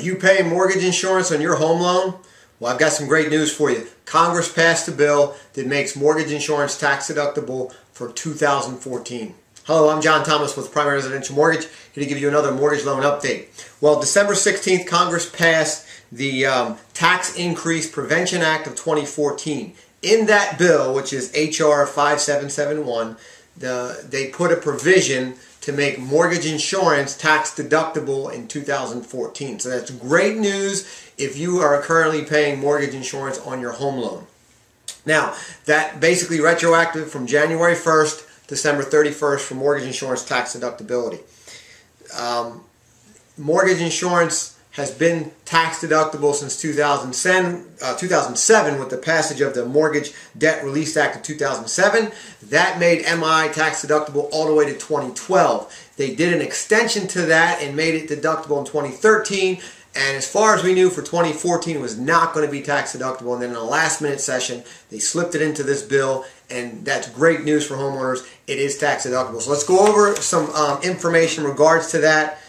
you paying mortgage insurance on your home loan? Well, I've got some great news for you. Congress passed a bill that makes mortgage insurance tax deductible for 2014. Hello, I'm John Thomas with Primary Residential Mortgage, here to give you another mortgage loan update. Well, December 16th, Congress passed the Tax Increase Prevention Act of 2014. In that bill, which is H.R. 5771, they put a provision to make mortgage insurance tax deductible in 2014. So that's great news if you are currently paying mortgage insurance on your home loan. Now, that basically retroactive from January 1st, December 31st for mortgage insurance tax deductibility. Mortgage insurance has been tax deductible since 2007 with the passage of the Mortgage Debt Release Act of 2007. That made MI tax deductible all the way to 2012. They did an extension to that and made it deductible in 2013. And as far as we knew, for 2014, it was not going to be tax deductible. And then in a last-minute session, they slipped it into this bill, and that's great news for homeowners. It is tax deductible. So let's go over some information in regards to that.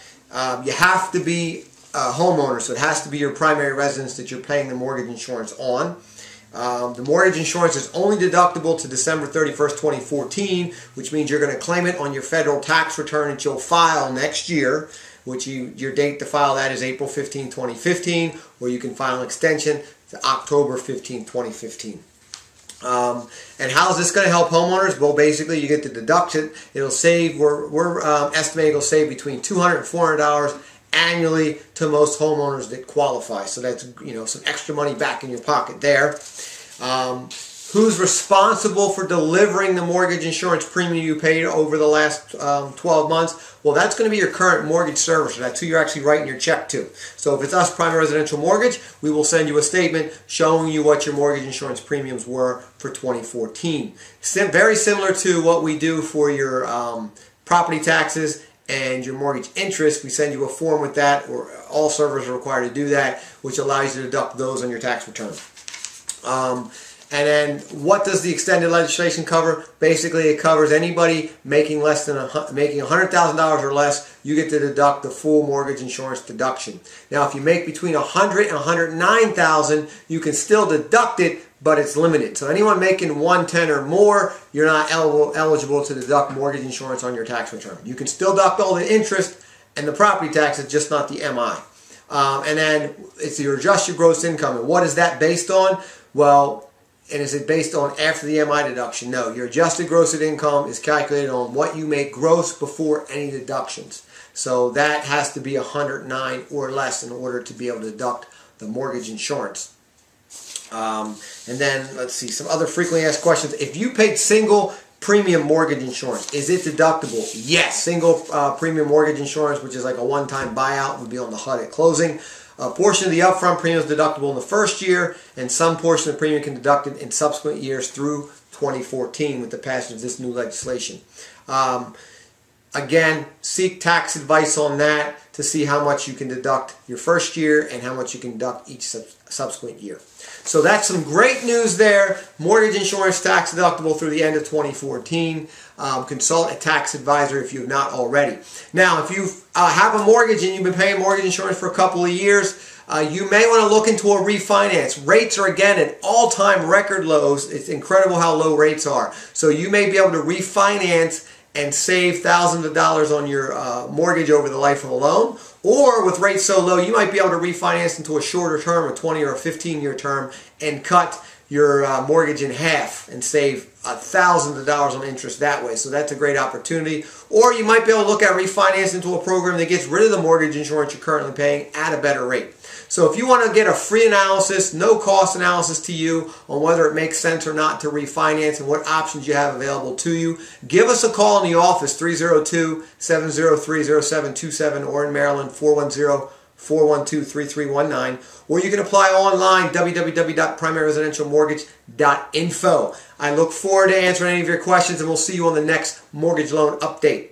You have to be a homeowner, so it has to be your primary residence that you're paying the mortgage insurance on. The mortgage insurance is only deductible to December 31st, 2014, which means you're going to claim it on your federal tax return that you'll file next year, which your date to file that is April 15, 2015, or you can file an extension to October 15, 2015. And how is this going to help homeowners? Well, basically, you get the deduction. It'll save, we're estimating it'll save between $200 and $400 annually to most homeowners that qualify. So that's, some extra money back in your pocket there. Who's responsible for delivering the mortgage insurance premium you paid over the last 12 months? Well, that's going to be your current mortgage servicer. That's who you're actually writing your check to. So if it's us, Primary Residential Mortgage, we will send you a statement showing you what your mortgage insurance premiums were for 2014. Very similar to what we do for your property taxes and your mortgage interest. We send you a form with that, or all servers are required to do that, which allows you to deduct those on your tax return. And then, what does the extended legislation cover? Basically, it covers anybody making making $100,000 or less. You get to deduct the full mortgage insurance deduction. Now, if you make between $100,000 and $109,000, you can still deduct it, but it's limited. So anyone making $110,000 or more, you're not eligible to deduct mortgage insurance on your tax return. You can still deduct all the interest and the property taxes, just not the MI. And then it's your adjusted gross income. And what is that based on? Well, and is it based on after the MI deduction? No, your adjusted gross income is calculated on what you make gross before any deductions. So that has to be $109,000 or less in order to be able to deduct the mortgage insurance. And then, let's see, some other frequently asked questions. If you paid single premium mortgage insurance, is it deductible? Yes, single premium mortgage insurance, which is like a one-time buyout, would be on the HUD at closing. A portion of the upfront premium is deductible in the first year, and some portion of the premium can be deducted in subsequent years through 2014 with the passage of this new legislation. Again, seek tax advice on that to see how much you can deduct your first year and how much you can deduct each subsequent year. So that's some great news there. Mortgage insurance tax deductible through the end of 2014. Consult a tax advisor if you have not already. Now, if you have a mortgage and you've been paying mortgage insurance for a couple of years, you may want to look into a refinance. Rates are, again, at all-time record lows. It's incredible how low rates are. So you may be able to refinance and save thousands of dollars on your mortgage over the life of the loan. Or with rates so low, you might be able to refinance into a shorter term, a 20 or a 15-year term, and cut your mortgage in half and save thousands of dollars on interest that way. So that's a great opportunity. Or you might be able to look at refinance into a program that gets rid of the mortgage insurance you're currently paying at a better rate. So if you want to get a free analysis, no cost analysis to you on whether it makes sense or not to refinance and what options you have available to you, give us a call in the office, 302-703-0727, or in Maryland, 410-412-3319, or you can apply online, www.primaryresidentialmortgage.info. I look forward to answering any of your questions, and we'll see you on the next mortgage loan update.